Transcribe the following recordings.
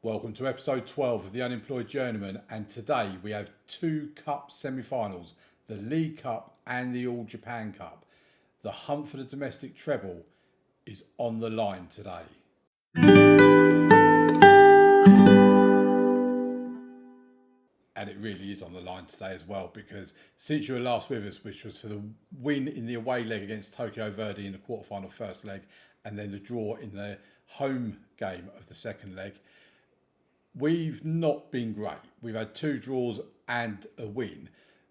Welcome to episode 12 of the Unemployed Journeyman, and today we have two cup semi-finals, the League Cup and the All Japan Cup. The hunt for the domestic treble is on the line today. And it really is on the line today as well, because since you were last with us, which was for the win in the away leg against Tokyo Verdy in the quarterfinal first leg, and then the draw in the home game of the second leg, we've not been great. We've had two draws and a win.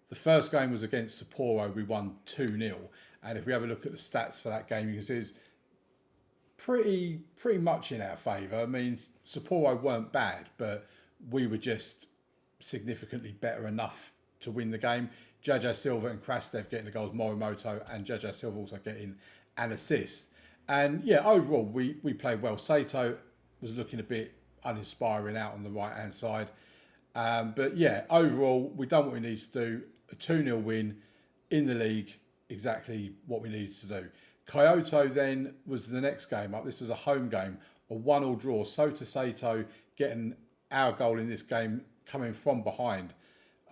The first game was against Sapporo. We won 2-0. And if we have a look at the stats for that game, you can see it's pretty much in our favour. I mean, Sapporo weren't bad, but we were just significantly better enough to win the game. Jaja Silva and Krastev getting the goals, Morimoto and Jaja Silva also getting an assist. And yeah, overall, we played well. Sato was looking a bit uninspiring out on the right hand side, but yeah, overall we done what we needed to do. A 2-0 win in the league, exactly what we needed to do. Kyoto then was the next game up. This was a home game, a 1-1 draw. Sota Sato getting our goal in this game, coming from behind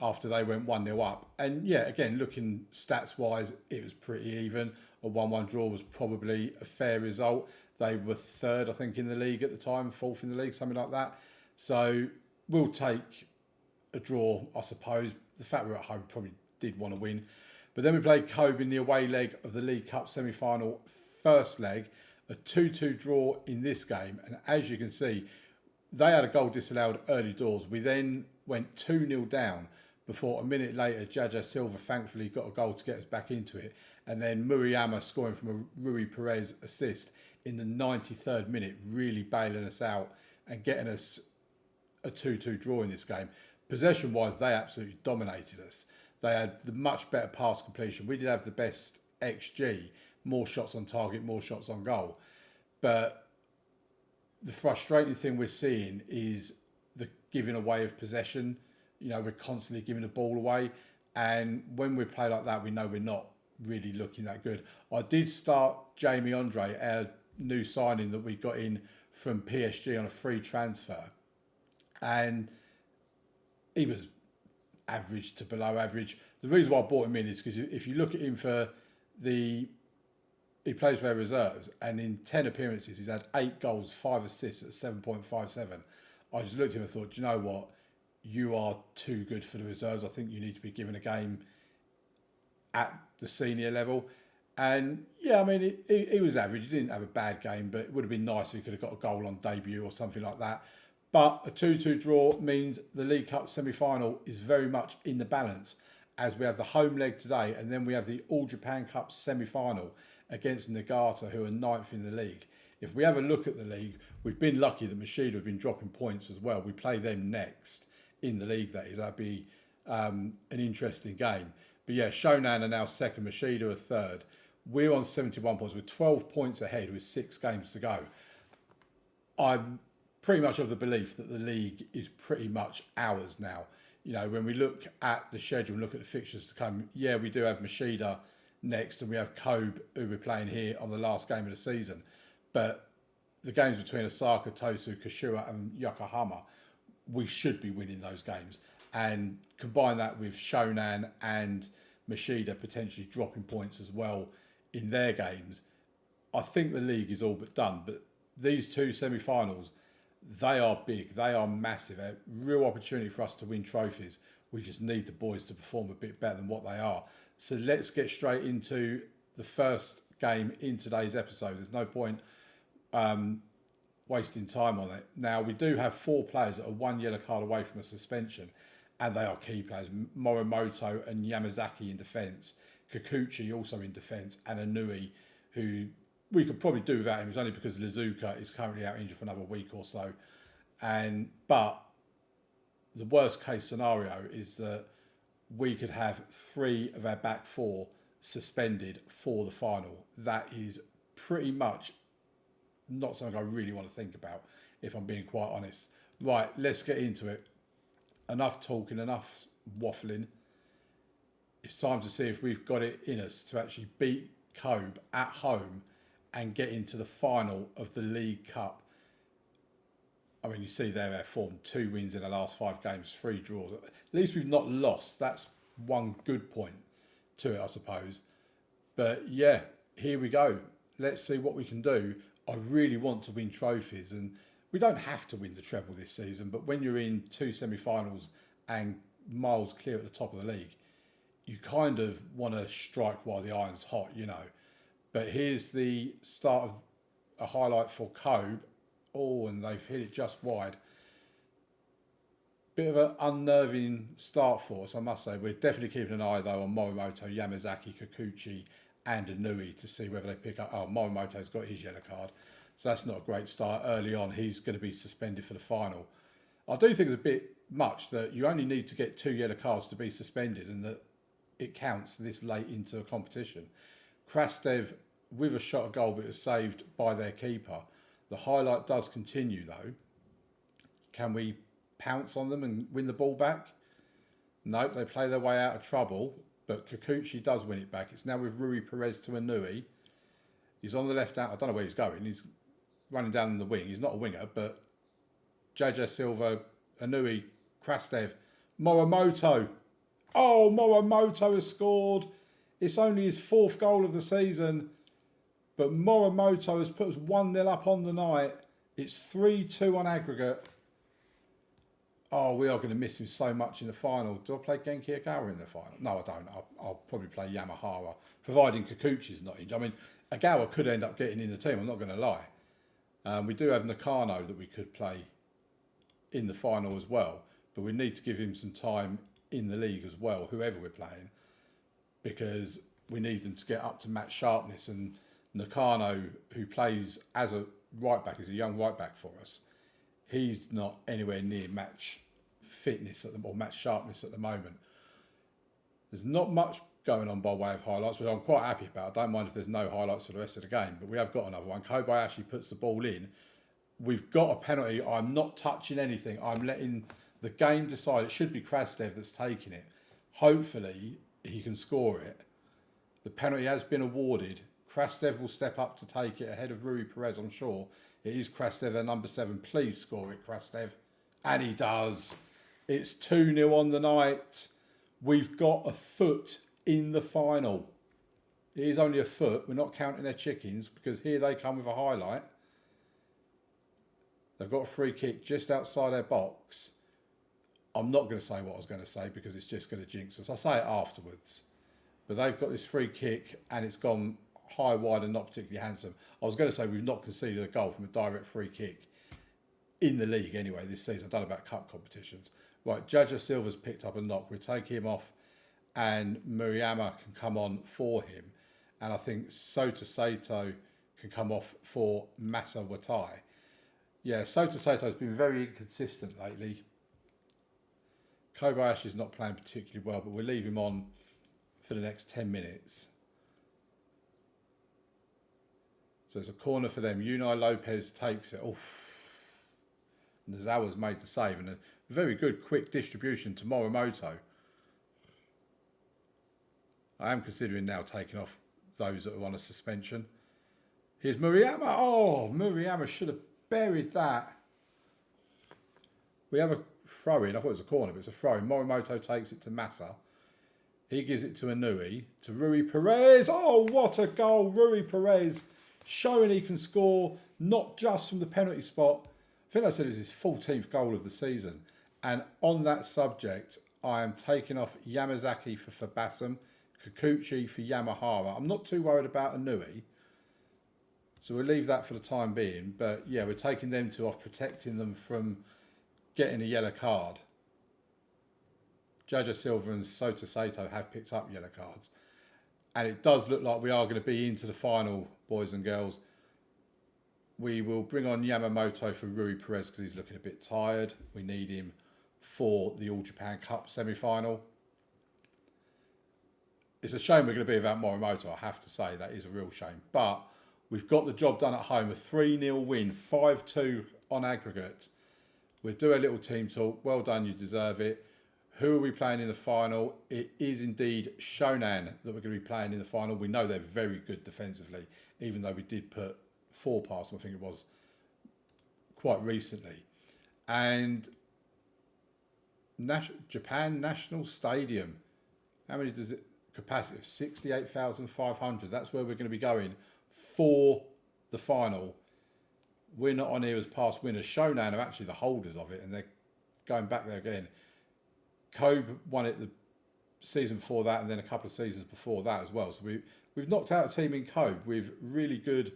after they went 1-0 up. And yeah, again, looking stats wise, it was pretty even. A 1-1 draw was probably a fair result. They were third, I think, in the league at the time, fourth in the league, something like that. So we'll take a draw, I suppose. The fact we're at home probably did want to win. But then we played Kobe in the away leg of the League Cup semi-final first leg. A 2-2 draw in this game. And as you can see, they had a goal disallowed early doors. We then went 2-0 down before a minute later, Jaja Silva thankfully got a goal to get us back into it. And then Murayama scoring from a Rui Perez assist in the 93rd minute, really bailing us out and getting us a 2-2 draw in this game. Possession-wise, they absolutely dominated us. They had the much better pass completion. We did have the best XG, more shots on target, more shots on goal. But the frustrating thing we're seeing is the giving away of possession. You know, we're constantly giving the ball away. And when we play like that, we know we're not really looking that good. I did start Jamie Andre, our new signing that we got in from PSG on a free transfer, and he was average to below average. The reason why I bought him in is because if you look at him he plays for our reserves, and in 10 appearances he's had 8 goals, 5 assists at 7.57. I just looked at him and thought, do you know what, you are too good for the reserves. I think you need to be given a game at the senior level. And yeah, I mean, he was average. He didn't have a bad game, but it would have been nice if he could have got a goal on debut or something like that. But a 2-2 draw means the League Cup semi-final is very much in the balance, as we have the home leg today, and then we have the All Japan Cup semi-final against Niigata, who are 9th in the league. If we have a look at the league, we've been lucky that Machida have been dropping points as well. We play them next in the league, that is. That'd be an interesting game. But yeah, Shonan are now second, Machida are third. We're on 71 points. We're 12 points ahead with 6 games to go. I'm pretty much of the belief that the league is pretty much ours now. You know, when we look at the schedule and look at the fixtures to come, yeah, we do have Machida next, and we have Kobe, who we're playing here on the last game of the season. But the games between Osaka, Tosu, Kashua and Yokohama, we should be winning those games. And combine that with Shonan and Machida potentially dropping points as well in their games, I think the league is all but done. But these two semi-finals, they are big, they are massive, a real opportunity for us to win trophies. We just need the boys to perform a bit better than what they are. So let's get straight into the first game in today's episode. There's no point wasting time on it. Now, we do have 4 players that are 1 yellow card away from a suspension, and they are key players. Morimoto and Yamazaki in defence, Kikuchi also in defence, and Anui, who we could probably do without him. It's only because Lizuka is currently out injured for another week or so. But the worst case scenario is that we could have 3 of our back 4 suspended for the final. That is pretty much not something I really want to think about, if I'm being quite honest. Right, let's get into it. Enough talking, enough waffling. It's time to see if we've got it in us to actually beat Kobe at home and get into the final of the League Cup I mean, you see there our form, 2 wins in the last 5 games, 3 draws. At least we've not lost. That's one good point to it, I suppose. But yeah, here we go. Let's see what we can do. I really want to win trophies, and we don't have to win the treble this season, but when you're in 2 semi-finals and miles clear at the top of the league, you kind of want to strike while the iron's hot, you know. But here's the start of a highlight for Kobe. Oh, and they've hit it just wide. Bit of an unnerving start for us, I must say. We're definitely keeping an eye, though, on Morimoto, Yamazaki, Kikuchi and Inui to see whether they pick up. Oh, Morimoto's got his yellow card. So that's not a great start early on. He's going to be suspended for the final. I do think it's a bit much that you only need to get 2 yellow cards to be suspended and that it counts this late into a competition. Krastev with a shot at goal, but it was saved by their keeper. The highlight does continue though. Can we pounce on them and win the ball back? Nope, they play their way out of trouble, but Kikuchi does win it back. It's now with Rui Perez to Inui. He's on the left out. I don't know where he's going. He's running down the wing. He's not a winger, but Jaja Silva, Inui, Krastev, Morimoto. Oh, Morimoto has scored. It's only his 4th goal of the season, but Morimoto has put us 1-0 up on the night. It's 3-2 on aggregate. Oh, we are going to miss him so much in the final. Do I play Genki Agawa in the final? No, I don't. I'll probably play Yamahara, providing Kikuchi's not injured. I mean, Agawa could end up getting in the team, I'm not going to lie. We do have Nakano that we could play in the final as well, but we need to give him some time in the league as well, whoever we're playing, because we need them to get up to match sharpness. And Nakano, who plays as a right back, is a young right back for us. He's not anywhere near match fitness or match sharpness at the moment. There's not much going on by way of highlights, which I'm quite happy about. I don't mind if there's no highlights for the rest of the game, but we have got another one. Kobayashi puts the ball in. We've got a penalty. I'm not touching anything. I'm letting the game decide. It should be Krastev that's taking it. Hopefully, he can score it. The penalty has been awarded. Krastev will step up to take it ahead of Rui Perez, I'm sure. It is Krastev, their number 7. Please score it, Krastev. And he does. It's 2-0 on the night. We've got a foot in the final. It is only a foot. We're not counting their chickens because here they come with a highlight. They've got a free kick just outside their box. I'm not going to say what I was going to say because it's just going to jinx us. I'll say it afterwards. But they've got this free kick and it's gone high, wide and not particularly handsome. I was going to say we've not conceded a goal from a direct free kick in the league anyway this season. I don't know about cup competitions. Right, Jaja Silva's picked up a knock. We'll take him off and Murayama can come on for him. And I think Sota Sato can come off for Masa Watai. Yeah, Sota Sato's been very inconsistent lately. Kobayashi's not playing particularly well, but we'll leave him on for the next 10 minutes. So it's a corner for them. Unai Lopez takes it. Oof. Nazawa's made the save and a very good quick distribution to Morimoto. I am considering now taking off those that are on a suspension. Here's Murayama. Oh, Murayama should have buried that. We have a throw-in. I thought it was a corner, but it's a throw-in. Morimoto takes it to Massa. He gives it to Inui. To Rui Perez. Oh, what a goal. Rui Perez showing he can score, not just from the penalty spot. I think I said it was his 14th goal of the season. And on that subject, I am taking off Yamazaki for Basam, Kikuchi for Yamahara. I'm not too worried about Inui. So we'll leave that for the time being. But yeah, we're taking them two off, protecting them from getting a yellow card. Jaja Silva and Sota Sato have picked up yellow cards. And it does look like we are going to be into the final, boys and girls. We will bring on Yamamoto for Rui Perez because he's looking a bit tired. We need him for the All Japan Cup semi-final. It's a shame we're going to be without Morimoto, I have to say. That is a real shame. But we've got the job done at home. A 3-0 win, 5-2 on aggregate. We'll do a little team talk. Well done, you deserve it. Who are we playing in the final? It is indeed Shonan that we're going to be playing in the final. We know they're very good defensively, even though we did put 4 past them, I think it was, quite recently. And Japan National Stadium, how many does it capacity? 68,500. That's where we're going to be going for the final. We're not on here as past winners. Shonan are actually the holders of it, and they're going back there again. Kobe won it the season before that, and then a couple of seasons before that as well. So we've knocked out a team in Kobe with really good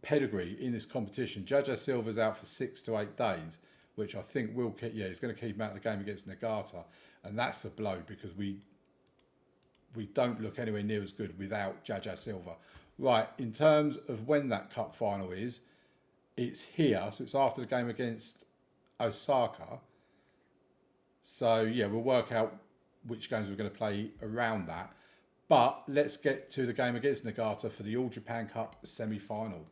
pedigree in this competition. Jaja Silva's out for 6 to 8 days, which I think will keep. Yeah, he's going to keep him out of the game against Niigata, and that's a blow because we don't look anywhere near as good without Jaja Silva. Right, in terms of when that cup final is, it's here, so it's after the game against Osaka. So yeah, we'll work out which games we're going to play around that. But let's get to the game against Niigata for the All Japan Cup semi-final.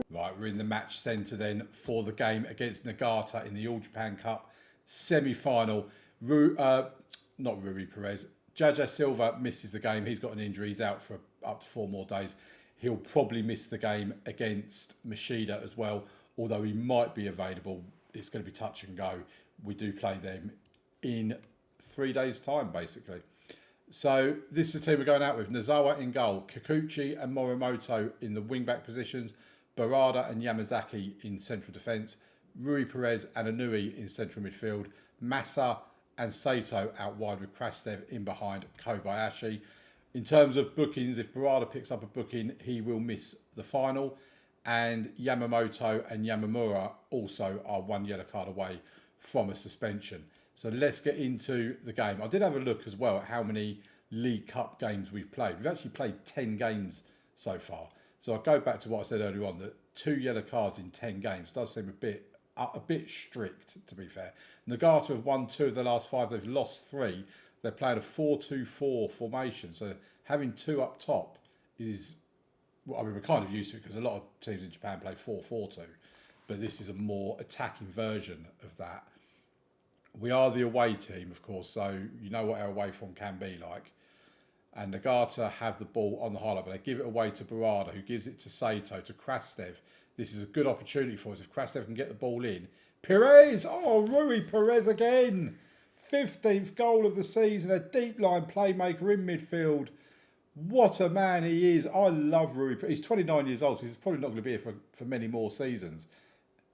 Right, we're in the match centre then for the game against Niigata in the All Japan Cup semi-final. Not Rui Perez. Jaja Silva misses the game. He's got an injury. He's out for up to 4 more days. He'll probably miss the game against Machida as well, although he might be available. It's going to be touch and go. We do play them in 3 days' time, basically. So this is the team we're going out with. Nozawa in goal, Kikuchi and Morimoto in the wing-back positions, Barada and Yamazaki in central defence, Rui Perez and Anui in central midfield, Masa and Sato out wide with Krastev in behind Kobayashi. In terms of bookings, if Barada picks up a booking, he will miss the final. And Yamamoto and Yamamura also are 1 yellow card away from a suspension. So let's get into the game. I did have a look as well at how many League Cup games we've played. We've actually played 10 games so far. So I'll go back to what I said earlier on, that 2 yellow cards in 10 games does seem a bit strict, to be fair. Niigata have won 2 of the last 5. They've lost 3. They're playing a 4-2-4 formation. So having 2 up top is, well, I mean, we're kind of used to it because a lot of teams in Japan play 4-4-2. But this is a more attacking version of that. We are the away team, of course, so you know what our away form can be like. And Niigata have the ball on the highlight, but they give it away to Barada, who gives it to Sato, to Krastev. This is a good opportunity for us. If Krastev can get the ball in. Perez! Oh, Rui Perez again! 15th goal of the season, a deep line playmaker in midfield. What a man he is. I love Rui. He's 29 years old, so he's probably not going to be here for many more seasons.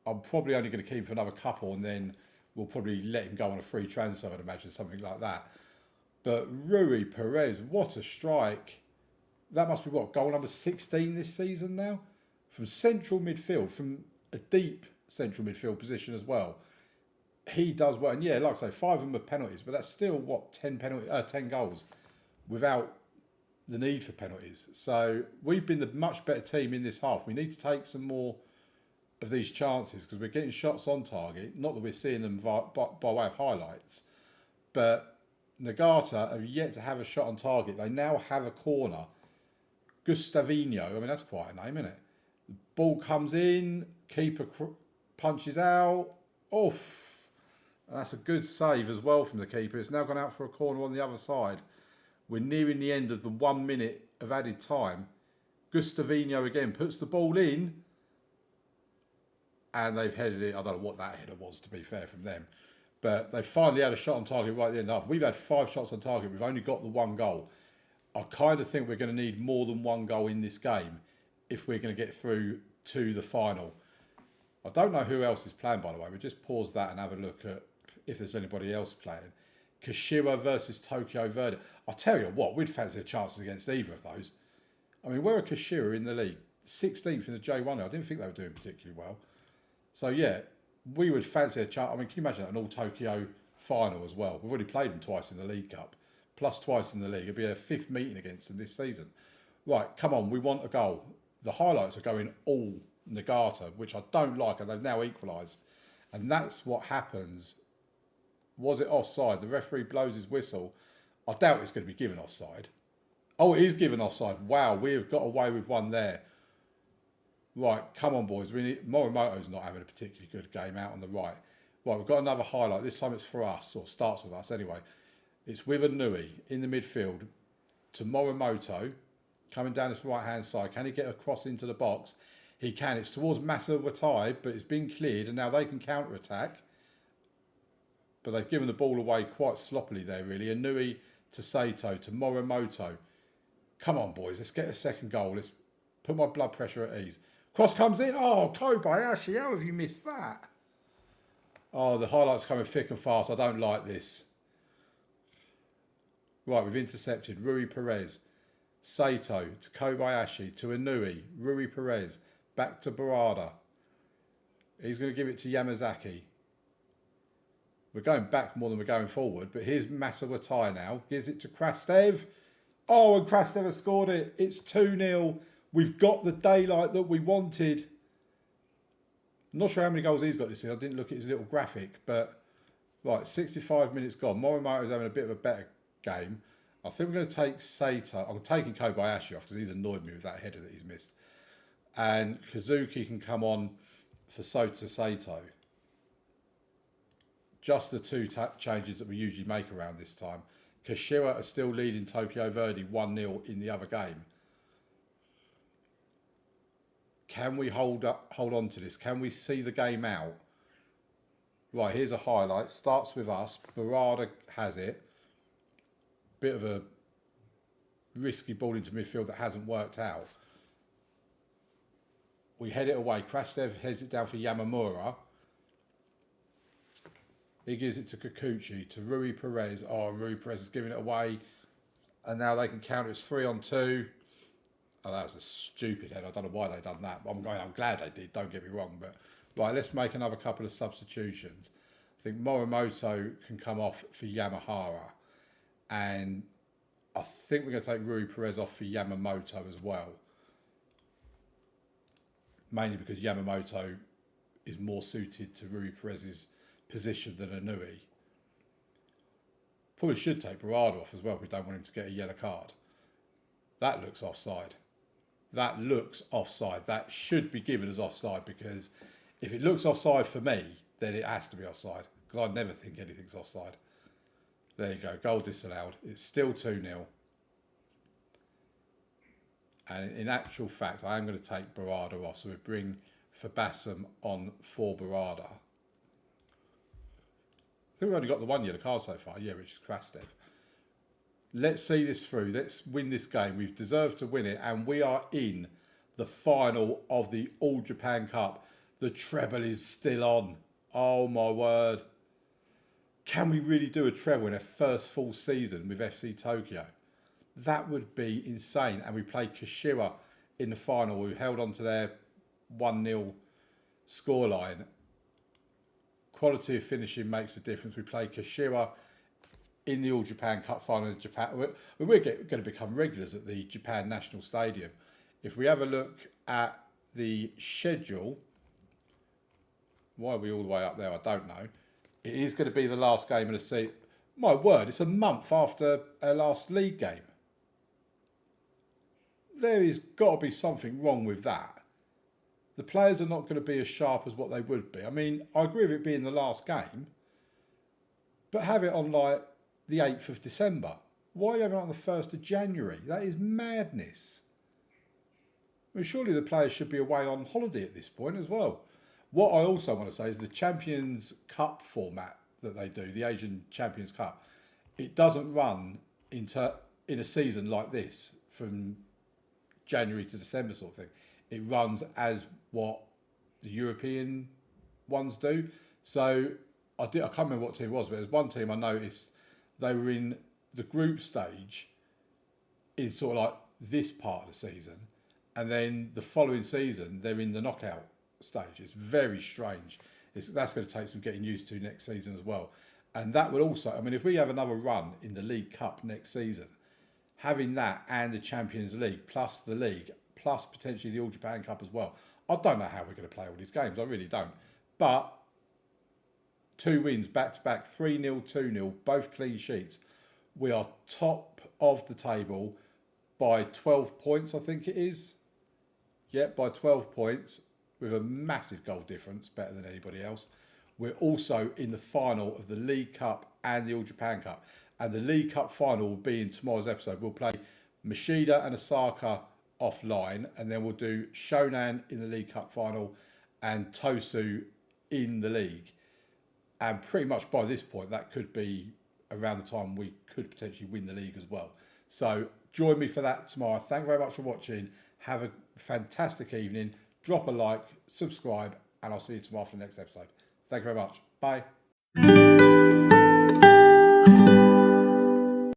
I'm probably only going to keep him for another couple, and then we'll probably let him go on a free transfer, I'd imagine, something like that. But Rui Perez, what a strike. That must be what, goal number 16 this season now? From central midfield, from a deep central midfield position as well. He does well. And yeah, like I say, 5 of them are penalties, but that's still, what, 10 goals without the need for penalties. So we've been the much better team in this half. We need to take some more of these chances because we're getting shots on target. Not that we're seeing them by way of highlights, but Niigata have yet to have a shot on target. They now have a corner. Gustavinho, I mean, that's quite a name, isn't it? The ball comes in, keeper punches out. Oof. And that's a good save as well from the keeper. It's now gone out for a corner on the other side. We're nearing the end of the 1 minute of added time. Gustavinho again puts the ball in. And they've headed it. I don't know what that header was, to be fair, from them. But they finally had a shot on target right at the end of the half. We've had 5 shots on target. We've only got the 1 goal. I kind of think we're going to need more than 1 goal in this game if we're going to get through to the final. I don't know who else is playing, by the way. We'll just pause that and have a look at if there's anybody else playing. Kashiwa versus Tokyo Verde. I'll tell you what, we'd fancy a chances against either of those. I mean, where are Kashiwa in the league? 16th in the J1. I didn't think they were doing particularly well. So, yeah, we would fancy a chance. I mean, can you imagine that, an all-Tokyo final as well? We've already played them twice in the League Cup, plus twice in the league. It'll be a 5th meeting against them this season. Right, come on, we want a goal. The highlights are going all Niigata, which I don't like, and they've now equalised. And that's what happens. Was it offside? The referee blows his whistle. I doubt it's going to be given offside. Oh, it is given offside. Wow, we have got away with one there. Right, come on, boys. Morimoto's not having a particularly good game out on the right. Right, we've got another highlight. This time it's for us, or starts with us anyway. It's with Anui in the midfield to Morimoto, coming down this right-hand side. Can he get across into the box? He can. It's towards Masa Watai, but it's been cleared, and now they can counter-attack. But they've given the ball away quite sloppily there, really. Inui to Sato, to Morimoto. Come on, boys. Let's get a second goal. Let's put my blood pressure at ease. Cross comes in. Oh, Kobayashi, how have you missed that? Oh, the highlights coming thick and fast. I don't like this. Right, we've intercepted Rui Perez. Sato to Kobayashi, to Inui. Rui Perez. Back to Barada. He's going to give it to Yamazaki. We're going back more than we're going forward. But here's Masawatai now. Gives it to Krastev. Oh, and Krastev has scored it. It's 2-0. We've got the daylight that we wanted. I'm not sure how many goals he's got this year. I didn't look at his little graphic. But, right, 65 minutes gone. Morimoto's having a bit of a better game. I think we're going to take Sato. I'm taking Kobayashi off because he's annoyed me with that header that he's missed. And Kazuki can come on for Sota Sato. Just the two changes that we usually make around this time. Kashiwa are still leading Tokyo Verdy 1-0 in the other game. Can we hold on to this? Can we see the game out? Right, here's a highlight. Starts with us. Barada has it. Bit of a risky ball into midfield that hasn't worked out. We head it away. Krastev heads it down for Yamamura. He gives it to Kikuchi, to Rui Perez. Oh, Rui Perez is giving it away. And now they can counter. It's 3-on-2. Oh, that was a stupid head. I don't know why they done that. I'm glad they did, don't get me wrong. But right, let's make another couple of substitutions. I think Morimoto can come off for Yamahara. And I think we're going to take Rui Perez off for Yamamoto as well. Mainly because Yamamoto is more suited to Rui Perez's position than Inui. Probably should take Barada off as well if we don't want him to get a yellow card. That looks offside. That looks offside. That should be given as offside because if it looks offside for me, then it has to be offside because I never think anything's offside. There you go. Goal disallowed. It's still 2-0. And in actual fact, I am going to take Barada off. So we bring Fabassem on for Barada. I think we've only got the one yellow card so far. Yeah, which is Krastev. Let's see this through. Let's win this game. We've deserved to win it. And we are in the final of the All Japan Cup. The treble is still on. Oh, my word. Can we really do a treble in our first full season with FC Tokyo? That would be insane. And we played Kashiwa in the final, who held on to their 1-0 scoreline. Quality of finishing makes a difference. We played Kashiwa in the All Japan Cup final in Japan. We're going to become regulars at the Japan National Stadium. If we have a look at the schedule, why are we all the way up there? I don't know. It is going to be the last game of the season. My word, it's a month after our last league game. There has got to be something wrong with that. The players are not going to be as sharp as what they would be. I mean, I agree with it being the last game, but have it on like the 8th of December. Why are you having it on the 1st of January? That is madness. I mean, surely the players should be away on holiday at this point as well. What I also want to say is the Champions Cup format that they do, the Asian Champions Cup, it doesn't run in a season like this from January to December sort of thing. It runs as what the European ones do. So I can't remember what team it was, but there's one team I noticed they were in the group stage in sort of like this part of the season, and then the following season they're in the knockout stage. It's very strange. That's going to take some getting used to next season as well. And that will also, I mean, if we have another run in the League Cup next season, having that and the Champions League plus the league plus potentially the All Japan Cup as well. I don't know how we're going to play all these games. I really don't. But 2 wins back to back, 3-0, 2-0, both clean sheets. We are top of the table by 12 points, I think it is. Yeah, by 12 points with a massive goal difference, better than anybody else. We're also in the final of the League Cup and the All Japan Cup. And the League Cup final will be in tomorrow's episode. We'll play Mashida and Osaka offline, and then we'll do Shonan in the League Cup final and Tosu in the league. And pretty much by this point, that could be around the time we could potentially win the league as well. So join me for that tomorrow. Thank you very much for watching. Have a fantastic evening. Drop a like, subscribe, and I'll see you tomorrow for the next episode. Thank you very much. Bye.